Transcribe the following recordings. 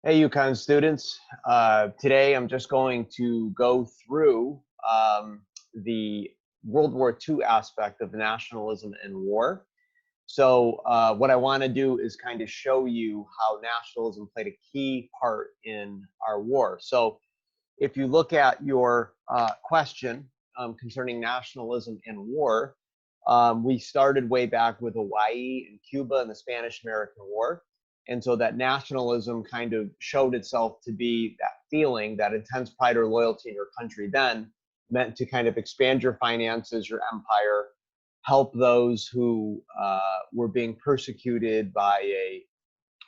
Hey, UConn students. Today I'm just going to go through the World War II aspect of nationalism and war. So what I want to do is kind of show you how nationalism played a key part in our war. So if you look at your question concerning nationalism and war, we started way back with Hawaii and Cuba and the Spanish-American War. And so that nationalism kind of showed itself to be that feeling, that intense pride or loyalty in your country then meant to kind of expand your finances, your empire, help those who were being persecuted by a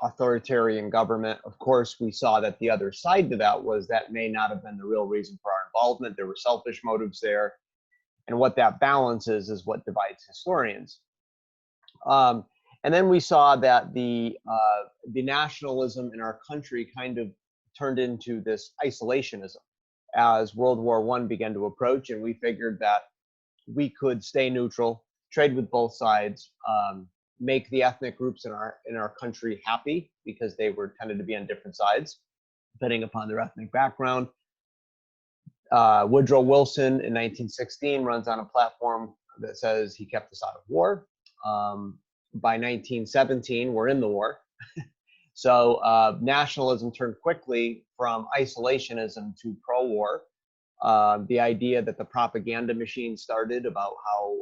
authoritarian government. Of course, we saw that the other side to that was that may not have been the real reason for our involvement. There were selfish motives there. And what that balance is what divides historians. Um, and then we saw that the nationalism in our country kind of turned into this isolationism as World War I began to approach, and we figured that we could stay neutral, trade with both sides, make the ethnic groups in our country happy because they were tended to be on different sides, depending upon their ethnic background. Woodrow Wilson in 1916 runs on a platform that says he kept us out of war. By 1917, we're in the war. So nationalism turned quickly from isolationism to pro-war. The idea that the propaganda machine started about how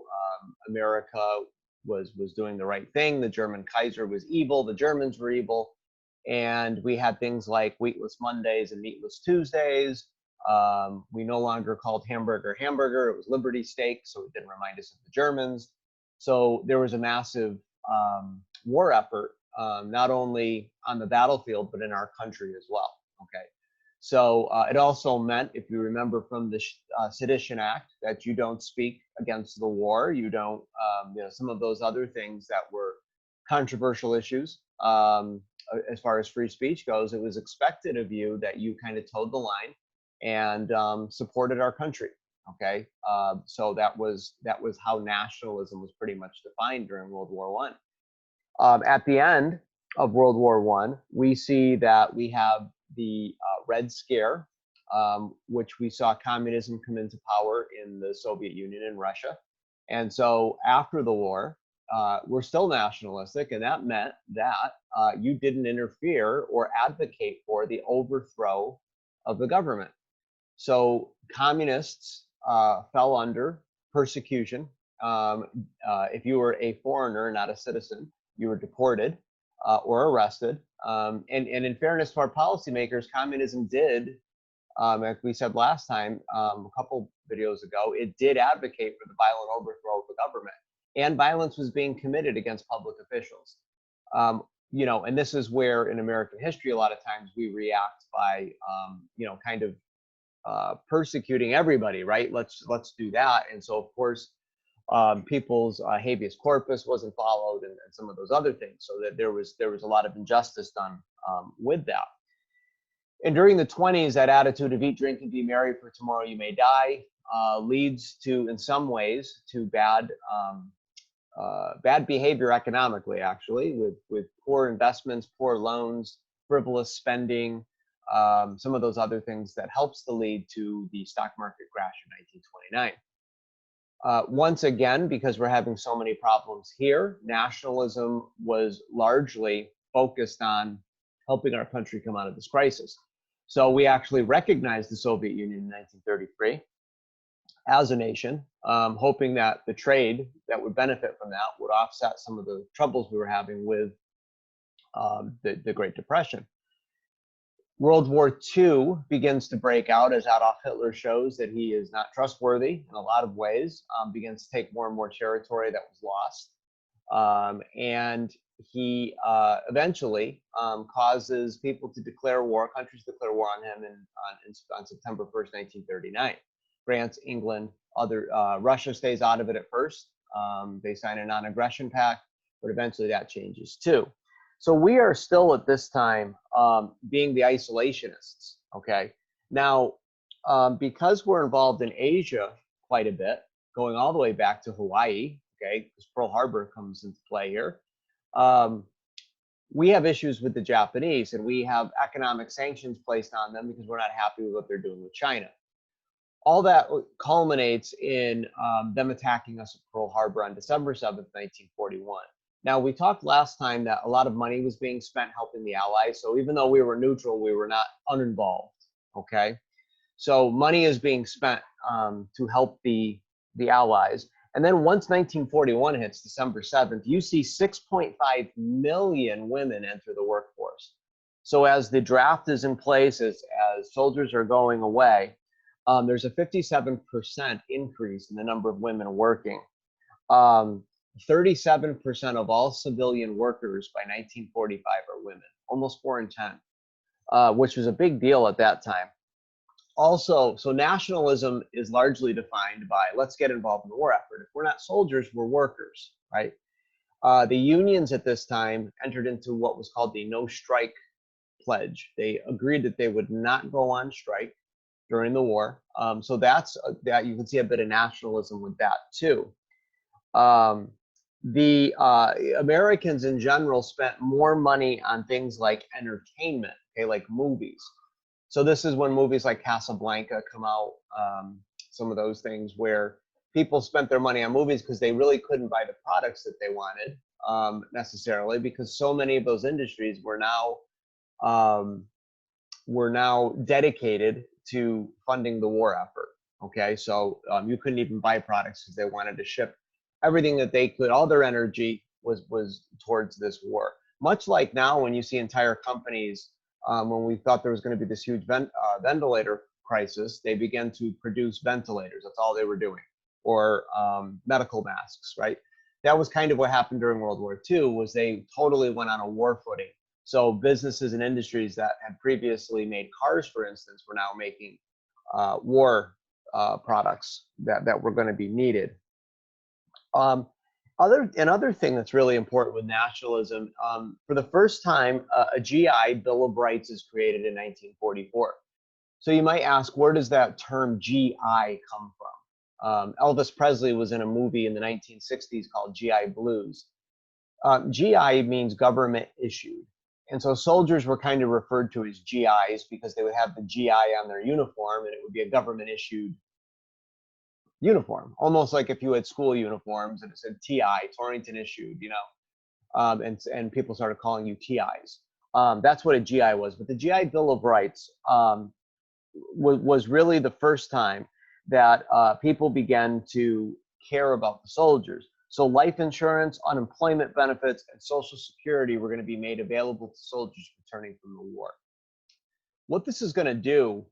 America was doing the right thing, the German Kaiser was evil, the Germans were evil, and we had things like Wheatless Mondays and Meatless Tuesdays. We no longer called hamburger hamburger; it was Liberty Steak, so it didn't remind us of the Germans. So there was a massive war effort, not only on the battlefield but in our country as well. Okay. So it also meant, if you remember from the Sedition Act, that you don't speak against the war. You don't, some of those other things that were controversial issues as far as free speech goes. It was expected of you that you kind of toed the line and supported our country. Okay, so that was how nationalism was pretty much defined during World War One. At the end of World War One, we see that we have the Red Scare, which we saw communism come into power in the Soviet Union and Russia. And so after the war, we're still nationalistic, and that meant that you didn't interfere or advocate for the overthrow of the government. So communists fell under persecution. If you were a foreigner, not a citizen, you were deported or arrested. And in fairness to our policymakers, communism did, as we said last time, a couple videos ago, it did advocate for the violent overthrow of the government. And violence was being committed against public officials. And this is where in American history, a lot of times we react by, kind of persecuting everybody, right? Let's do that. And so, of course, people's habeas corpus wasn't followed, and some of those other things. So that there was a lot of injustice done with that. And during the 20s, that attitude of eat, drink, and be merry, for tomorrow you may die, leads to, in some ways, to bad behavior economically, actually, with poor investments, poor loans, frivolous spending, some of those other things that helps to lead to the stock market crash in 1929. Once again, because we're having so many problems here, nationalism was largely focused on helping our country come out of this crisis. So we actually recognized the Soviet Union in 1933 as a nation, hoping that the trade that would benefit from that would offset some of the troubles we were having with the Great Depression. World War II begins to break out as Adolf Hitler shows that he is not trustworthy in a lot of ways, begins to take more and more territory that was lost. And he eventually causes people to declare war, countries to declare war on him on September 1st, 1939. France, England, Russia stays out of it at first. They sign a non-aggression pact, but eventually that changes too. So we are still at this time being the isolationists, okay? Now, because we're involved in Asia quite a bit, going all the way back to Hawaii, okay, because Pearl Harbor comes into play here, we have issues with the Japanese, and we have economic sanctions placed on them because we're not happy with what they're doing with China. All that culminates in them attacking us at Pearl Harbor on December 7th, 1941. Now, we talked last time that a lot of money was being spent helping the Allies. So even though we were neutral, we were not uninvolved. Okay. So money is being spent to help the Allies. And then once 1941 hits, December 7th, you see 6.5 million women enter the workforce. So as the draft is in place, as soldiers are going away, there's a 57% increase in the number of women working. 37% of all civilian workers by 1945 are women, almost 4 in 10, which was a big deal at that time. Also, so nationalism is largely defined by let's get involved in the war effort. If we're not soldiers, we're workers, right? The unions at this time entered into what was called the no strike pledge. They agreed that they would not go on strike during the war. So that's that you can see a bit of nationalism with that too. The Americans in general spent more money on things like entertainment, okay, like movies. So this is when movies like Casablanca come out, some of those things where people spent their money on movies because they really couldn't buy the products that they wanted necessarily, because so many of those industries were now dedicated to funding the war effort. Okay, so you couldn't even buy products because they wanted to ship everything that they could. All their energy was towards this war. Much like now, when you see entire companies, when we thought there was going to be this huge ventilator crisis, they began to produce ventilators. That's all they were doing, or medical masks, right? That was kind of what happened during World War II. Was they totally went on a war footing. So businesses and industries that had previously made cars, for instance, were now making war products that were going to be needed. Another thing that's really important with nationalism, for the first time, a GI, Bill of Rights, is created in 1944. So you might ask, where does that term GI come from? Elvis Presley was in a movie in the 1960s called GI Blues. GI means government issued. And so soldiers were kind of referred to as GIs because they would have the GI on their uniform, and it would be a government issued uniform, almost like if you had school uniforms and it said TI, Torrington issued, and people started calling you TIs. That's what a GI was. But the GI Bill of Rights was really the first time that people began to care about the soldiers. So life insurance, unemployment benefits, and Social Security were going to be made available to soldiers returning from the war. What this is going to do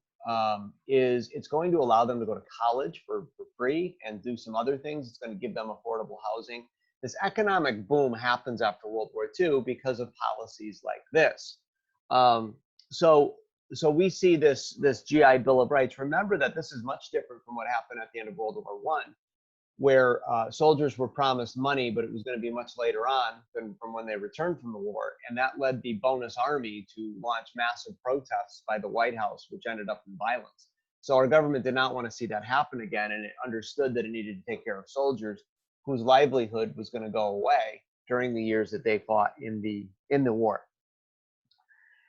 is it's going to allow them to go to college for free and do some other things. It's going to give them affordable housing. This economic boom happens after World War II because of policies like this. So we see this GI Bill of Rights. Remember that this is much different from what happened at the end of World War I, where soldiers were promised money, but it was going to be much later on than from when they returned from the war. And that led the bonus army to launch massive protests by the White House, which ended up in violence. So our government did not want to see that happen again, and it understood that it needed to take care of soldiers whose livelihood was going to go away during the years that they fought in the war.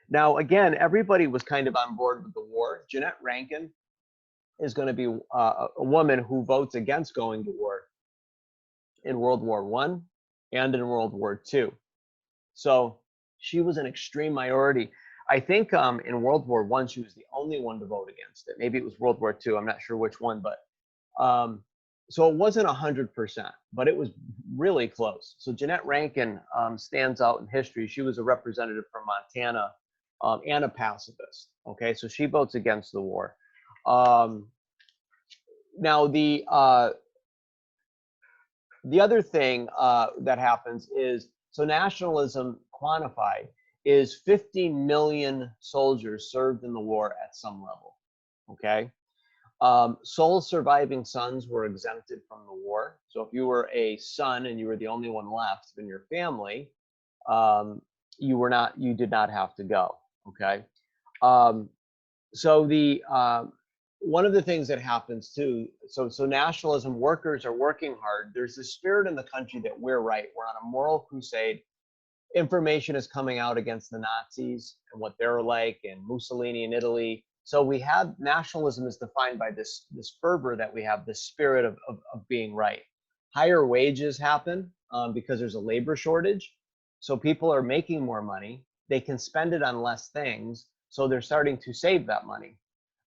Now, again, everybody was kind of on board with the war. Jeanette Rankin is going to be a woman who votes against going to war in World War I and in World War II. So she was an extreme minority. I think in World War I, she was the only one to vote against it. Maybe it was World War II. I'm not sure which one, but so it wasn't 100%, but it was really close. So Jeanette Rankin stands out in history. She was a representative from Montana and a pacifist. Okay, so she votes against the war. Now the other thing that happens is, so nationalism quantified is 50 million soldiers served in the war at some level. Okay, sole surviving sons were exempted from the war. So if you were a son and you were the only one left in your family, you did not have to go. Okay, so the one of the things that happens too, so nationalism, workers are working hard. There's this spirit in the country that we're right. We're on a moral crusade. information is coming out against the Nazis and what they're like, and Mussolini in Italy. So we have nationalism is defined by this fervor that we have, this spirit of being right. Higher wages happen because there's a labor shortage. So people are making more money. They can spend it on less things. So they're starting to save that money.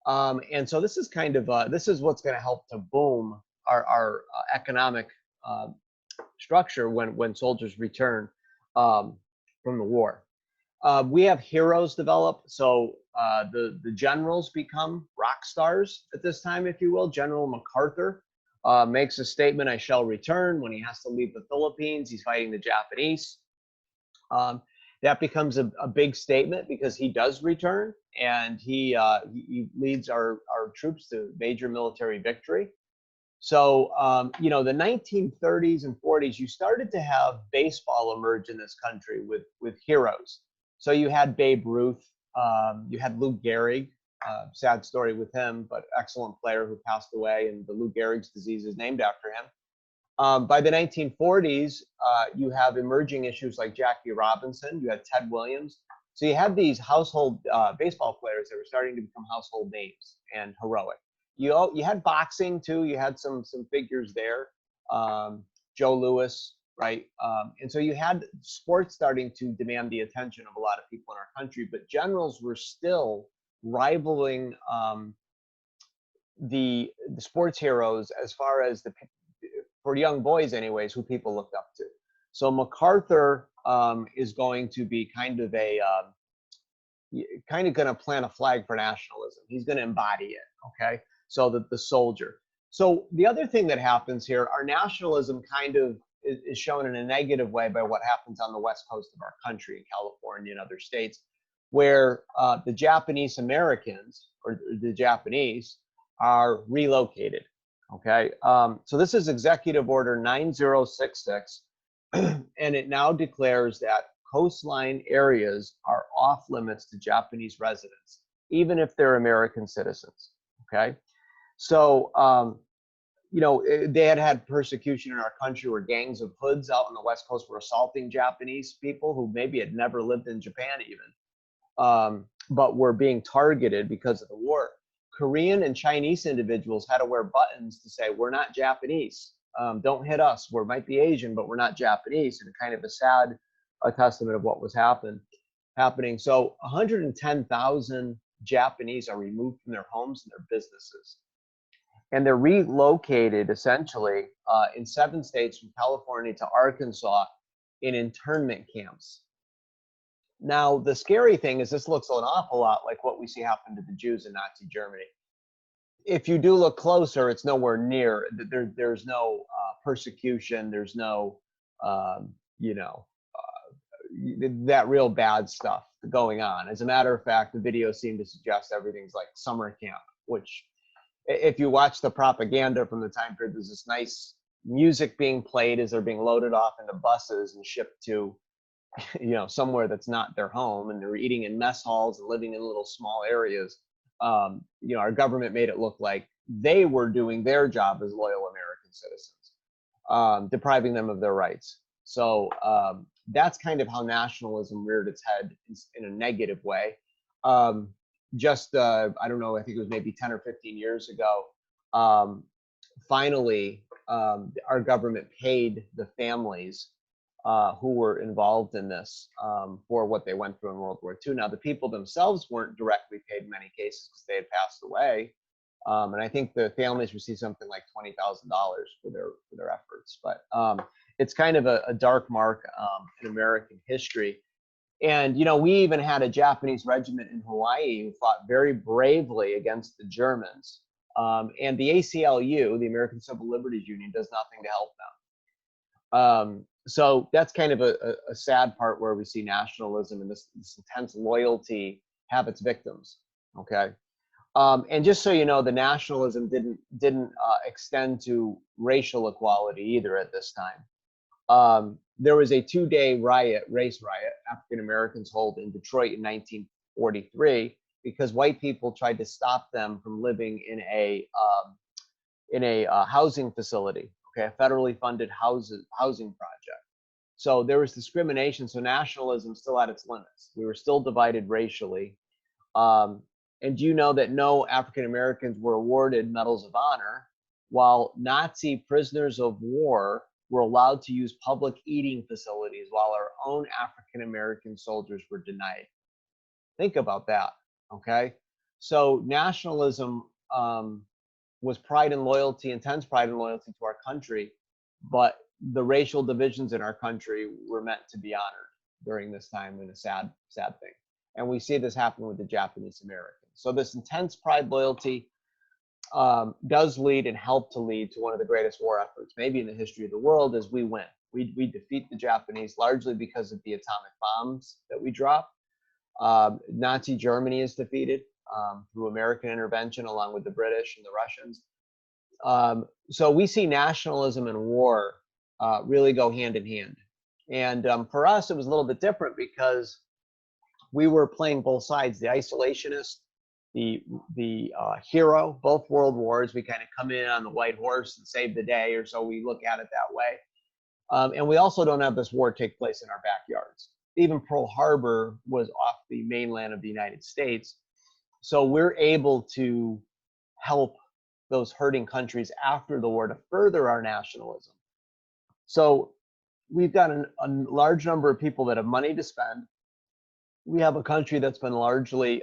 And so this is kind of this is what's going to help to boom our economic uh, structure when soldiers return um, from the war. We have heroes develop. So the generals become rock stars at this time, if you will. General MacArthur makes a statement, "I shall return." When he has to leave the Philippines, he's fighting the Japanese. Um, that becomes a big statement because he does return, and he leads our troops to major military victory. So, the 1930s and 40s, you started to have baseball emerge in this country with heroes. So you had Babe Ruth, you had Lou Gehrig, sad story with him, but excellent player who passed away, and the Lou Gehrig's disease is named after him. By the 1940s, you have emerging issues like Jackie Robinson, you had Ted Williams. So you had these household baseball players that were starting to become household names and heroic. You had boxing too. You had some figures there, Joe Louis, right? And so you had sports starting to demand the attention of a lot of people in our country. But generals were still rivaling the sports heroes as far as for young boys, anyways, who people looked up to. So MacArthur is going to be kind of going to plant a flag for nationalism. He's going to embody it. Okay, so the soldier. So the other thing that happens here, our nationalism kind of is shown in a negative way by what happens on the west coast of our country, in California and other states, where the Japanese Americans or the Japanese are relocated. Okay, so this is Executive Order 9066, and it now declares that coastline areas are off limits to Japanese residents, even if they're American citizens. Okay, so they had persecution in our country where gangs of hoods out on the West Coast were assaulting Japanese people who maybe had never lived in Japan even, but were being targeted because of the war. Korean and Chinese individuals had to wear buttons to say, "We're not Japanese. Don't hit us. We might be Asian, but we're not Japanese." And kind of a sad testament of what was happening. So 110,000 Japanese are removed from their homes and their businesses. And they're relocated essentially in 7 states from California to Arkansas in internment camps. Now, the scary thing is this looks an awful lot like what we see happen to the Jews in Nazi Germany. If you do look closer, it's nowhere near. There's no persecution. There's no, that real bad stuff going on. As a matter of fact, the videos seem to suggest everything's like summer camp, which if you watch the propaganda from the time period, there's this nice music being played as they're being loaded off into buses and shipped to somewhere that's not their home, and they're eating in mess halls and living in little small areas. Our government made it look like they were doing their job as loyal American citizens, depriving them of their rights. So that's kind of how nationalism reared its head in a negative way. I don't know, I think it was maybe 10 or 15 years ago, finally, our government paid the families who were involved in this for what they went through in World War II. Now, the people themselves weren't directly paid in many cases because they had passed away. And I think the families received something like $20,000 for their efforts. But it's kind of a dark mark in American history. And, we even had a Japanese regiment in Hawaii who fought very bravely against the Germans. And the ACLU, the American Civil Liberties Union, does nothing to help them. So that's kind of a sad part where we see nationalism and this intense loyalty have its victims. Okay. And just so you know, the nationalism didn't extend to racial equality either at this time. There was a 2-day race riot, African Americans hold in Detroit in 1943 because white people tried to stop them from living in a housing facility, okay, a federally funded housing project. So there was discrimination. So nationalism still had its limits. We were still divided racially. Um, and do you know that no African Americans were awarded medals of honor, while Nazi prisoners of war were allowed to use public eating facilities, while our own African American soldiers were denied? Think about that. Okay. So nationalism was pride and loyalty, intense pride and loyalty to our country, but the racial divisions in our country were meant to be honored during this time, and a sad, sad thing. And we see this happen with the Japanese Americans. So this intense pride, loyalty does lead and help to lead to one of the greatest war efforts, maybe in the history of the world, as we win. We defeat the Japanese largely because of the atomic bombs that we drop. Nazi Germany is defeated through American intervention, along with the British and the Russians. So we see nationalism and war really go hand in hand. And for us, it was a little bit different because we were playing both sides, the isolationist, the hero, both world wars. We kind of come in on the white horse and save the day, or so we look at it that way. And we also don't have this war take place in our backyards. Even Pearl Harbor was off the mainland of the United States. So we're able to help those hurting countries after the war to further our nationalism. So we've got a large number of people that have money to spend. We have a country that's been largely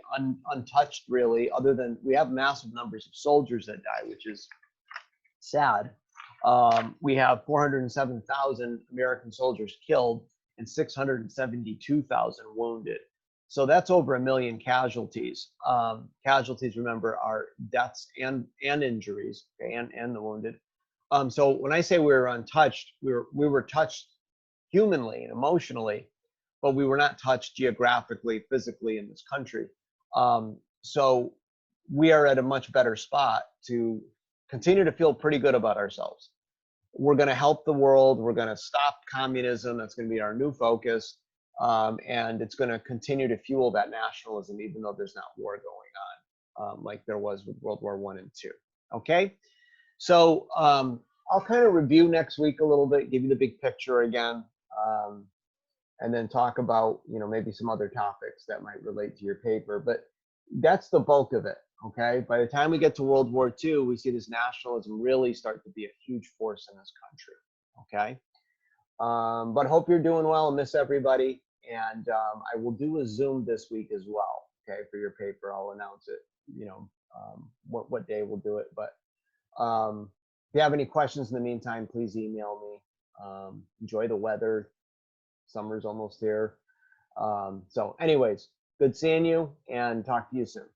untouched, really, other than we have massive numbers of soldiers that die, which is sad. We have 407,000 American soldiers killed and 672,000 wounded. So that's over 1 million casualties. Casualties, remember, are deaths and injuries, okay, and the wounded. So when I say we were untouched, we were touched humanly and emotionally, but we were not touched geographically, physically in this country. So we are at a much better spot to continue to feel pretty good about ourselves. We're going to help the world. We're going to stop communism. That's going to be our new focus. And it's going to continue to fuel that nationalism, even though there's not war going on like there was with World War I and II. Okay, so I'll kind of review next week a little bit, give you the big picture again, and then talk about, you know, maybe some other topics that might relate to your paper. But that's the bulk of it. Okay, by the time we get to World War II, we see this nationalism really start to be a huge force in this country. Okay, but hope you're doing well, and miss everybody. And I will do a Zoom this week as well. Okay, for your paper, I'll announce it. You know, what day we'll do it. But if you have any questions in the meantime, please email me. Enjoy the weather. Summer's almost here. So, anyways, good seeing you, and talk to you soon.